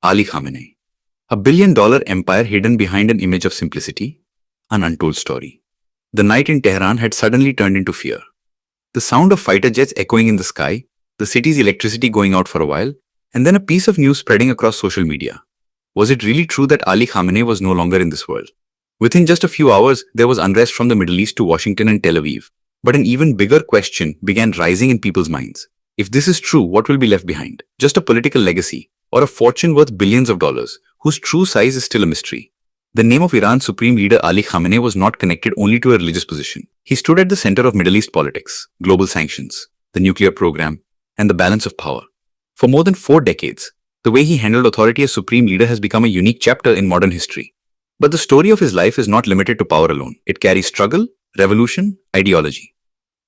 Ali Khamenei. A billion-dollar empire hidden behind an image of simplicity, an untold story. The night in Tehran had suddenly turned into fear. The sound of fighter jets echoing in the sky, the city's electricity going out for a while, and then a piece of news spreading across social media. Was it really true that Ali Khamenei was no longer in this world? Within just a few hours, there was unrest from the Middle East to Washington and Tel Aviv. But an even bigger question began rising in people's minds. If this is true, what will be left behind? Just a political legacy, or a fortune worth billions of dollars, whose true size is still a mystery? The name of Iran's supreme leader Ali Khamenei was not connected only to a religious position. He stood at the center of Middle East politics, global sanctions, the nuclear program, and the balance of power. For more than 4 decades, the way he handled authority as supreme leader has become a unique chapter in modern history. But the story of his life is not limited to power alone. It carries struggle, revolution, ideology,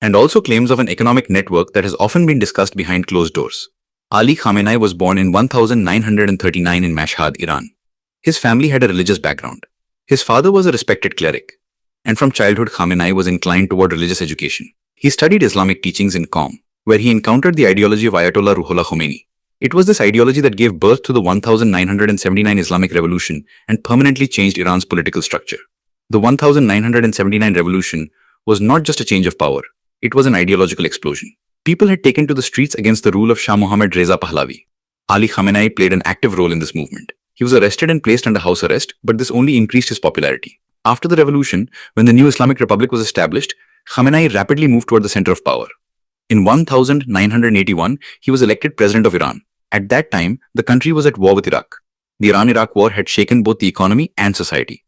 and also claims of an economic network that has often been discussed behind closed doors. Ali Khamenei was born in 1939 in Mashhad, Iran. His family had a religious background. His father was a respected cleric, and from childhood Khamenei was inclined toward religious education. He studied Islamic teachings in Qom, where he encountered the ideology of Ayatollah Ruhollah Khomeini. It was this ideology that gave birth to the 1979 Islamic Revolution and permanently changed Iran's political structure. The 1979 revolution was not just a change of power, it was an ideological explosion. People had taken to the streets against the rule of Shah Mohammad Reza Pahlavi. Ali Khamenei played an active role in this movement. He was arrested and placed under house arrest, but this only increased his popularity. After the revolution, when the new Islamic Republic was established, Khamenei rapidly moved toward the center of power. In 1981, he was elected president of Iran. At that time, the country was at war with Iraq. The Iran-Iraq war had shaken both the economy and society.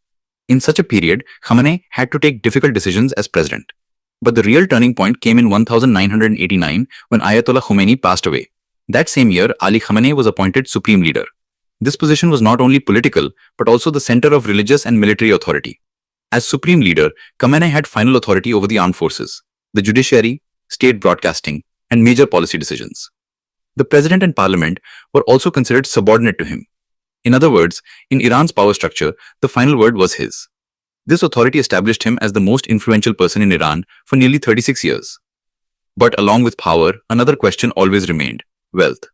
In such a period, Khamenei had to take difficult decisions as president. But the real turning point came in 1989 when Ayatollah Khomeini passed away. That same year, Ali Khamenei was appointed supreme leader. This position was not only political, but also the center of religious and military authority. As supreme leader, Khamenei had final authority over the armed forces, the judiciary, state broadcasting, and major policy decisions. The president and parliament were also considered subordinate to him. In other words, in Iran's power structure, the final word was his. This authority established him as the most influential person in Iran for nearly 36 years. But along with power, another question always remained: wealth.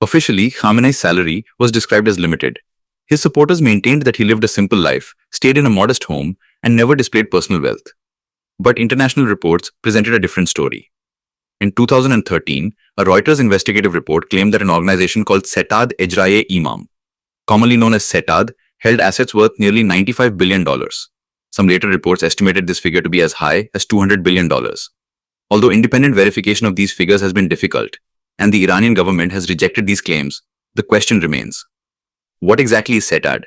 Officially, Khamenei's salary was described as limited. His supporters maintained that he lived a simple life, stayed in a modest home, and never displayed personal wealth. But international reports presented a different story. In 2013, a Reuters investigative report claimed that an organization called Setad Ejraiye Emam, commonly known as Setad, held assets worth nearly $95 billion. Some later reports estimated this figure to be as high as $200 billion. Although independent verification of these figures has been difficult, and the Iranian government has rejected these claims, the question remains: what exactly is Setad?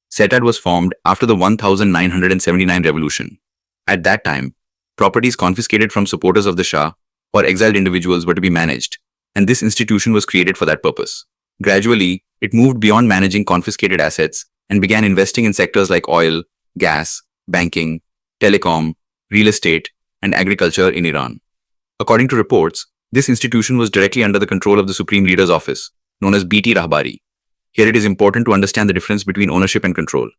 Setad was formed after the 1979 revolution. At that time, properties confiscated from supporters of the Shah or exiled individuals were to be managed, and this institution was created for that purpose. Gradually, it moved beyond managing confiscated assets and began investing in sectors like oil, gas, banking, telecom, real estate, and agriculture in Iran. According to reports, this institution was directly under the control of the Supreme Leader's office, known as Beyt Rahbari. Here it is important to understand the difference between ownership and control.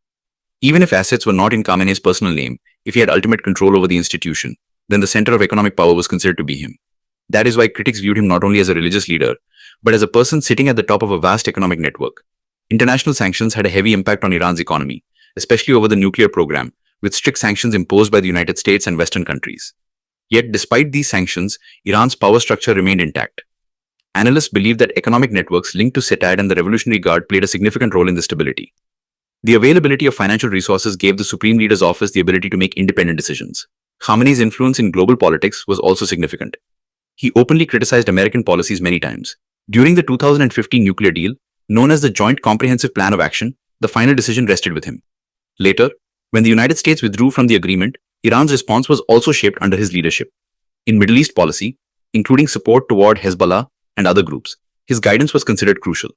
Even if assets were not in Khamenei's personal name, if he had ultimate control over the institution, then the center of economic power was considered to be him. That is why critics viewed him not only as a religious leader, but as a person sitting at the top of a vast economic network. International sanctions had a heavy impact on Iran's economy, especially over the nuclear program, with strict sanctions imposed by the United States and Western countries. Yet, despite these sanctions, Iran's power structure remained intact. Analysts believe that economic networks linked to Setad and the Revolutionary Guard played a significant role in this stability. The availability of financial resources gave the Supreme Leader's office the ability to make independent decisions. Khamenei's influence in global politics was also significant. He openly criticized American policies many times. During the 2015 nuclear deal, known as the Joint Comprehensive Plan of Action, the final decision rested with him. Later, when the United States withdrew from the agreement, Iran's response was also shaped under his leadership. In Middle East policy, including support toward Hezbollah and other groups, his guidance was considered crucial.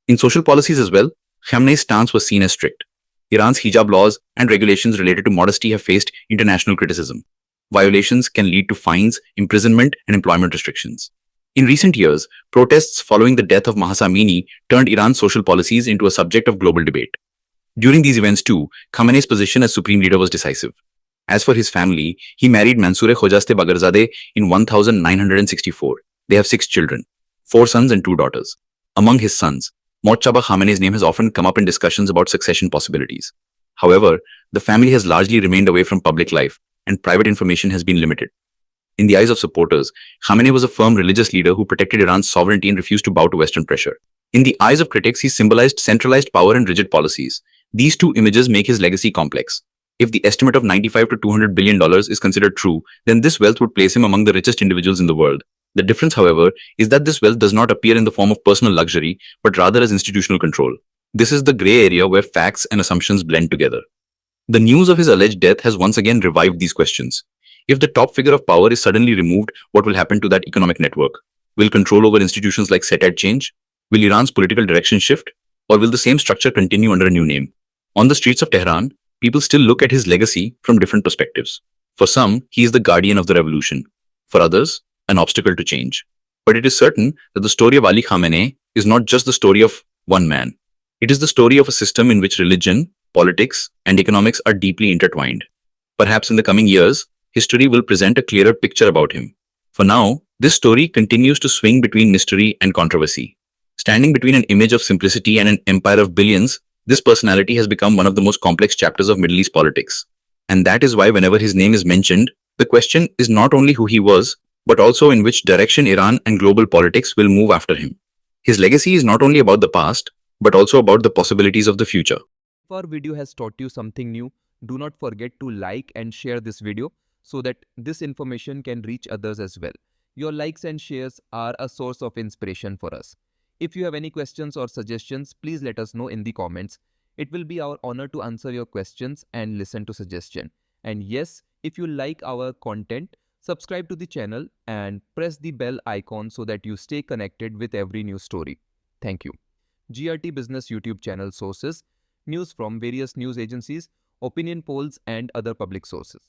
In social policies as well, Khamenei's stance was seen as strict. Iran's hijab laws and regulations related to modesty have faced international criticism. Violations can lead to fines, imprisonment, and employment restrictions. In recent years, protests following the death of Mahsa Amini turned Iran's social policies into a subject of global debate. During these events too, Khamenei's position as supreme leader was decisive. As for his family, he married Mansoor Khojaste Bagherzadeh in 1964. They have 6 children, 4 sons and 2 daughters. Among his sons, Mojtaba Khamenei's name has often come up in discussions about succession possibilities. However, the family has largely remained away from public life, and private information has been limited. In the eyes of supporters, Khamenei was a firm religious leader who protected Iran's sovereignty and refused to bow to Western pressure. In the eyes of critics, he symbolized centralized power and rigid policies. These two images make his legacy complex. If the estimate of $95 to $200 billion is considered true, then this wealth would place him among the richest individuals in the world. The difference, however, is that this wealth does not appear in the form of personal luxury, but rather as institutional control. This is the gray area where facts and assumptions blend together. The news of his alleged death has once again revived these questions. If the top figure of power is suddenly removed, what will happen to that economic network? Will control over institutions like Setad change? Will Iran's political direction shift? Or will the same structure continue under a new name? On the streets of Tehran, people still look at his legacy from different perspectives. For some, he is the guardian of the revolution. For others, an obstacle to change. But it is certain that the story of Ali Khamenei is not just the story of one man. It is the story of a system in which religion, politics, and economics are deeply intertwined. Perhaps in the coming years, history will present a clearer picture about him. For now, this story continues to swing between mystery and controversy. Standing between an image of simplicity and an empire of billions, this personality has become one of the most complex chapters of Middle East politics. And that is why whenever his name is mentioned, the question is not only who he was, but also in which direction Iran and global politics will move after him. His legacy is not only about the past, but also about the possibilities of the future. If our video has taught you something new, do not forget to like and share this video so that this information can reach others as well. Your likes and shares are a source of inspiration for us. If you have any questions or suggestions, please let us know in the comments. It will be our honor to answer your questions and listen to suggestions. And yes, if you like our content, subscribe to the channel and press the bell icon so that you stay connected with every new story. Thank you. GRT Business YouTube channel sources, news from various news agencies, opinion polls and other public sources.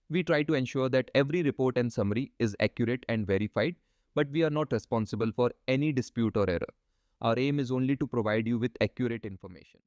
We try to ensure that every report and summary is accurate and verified, but we are not responsible for any dispute or error. Our aim is only to provide you with accurate information.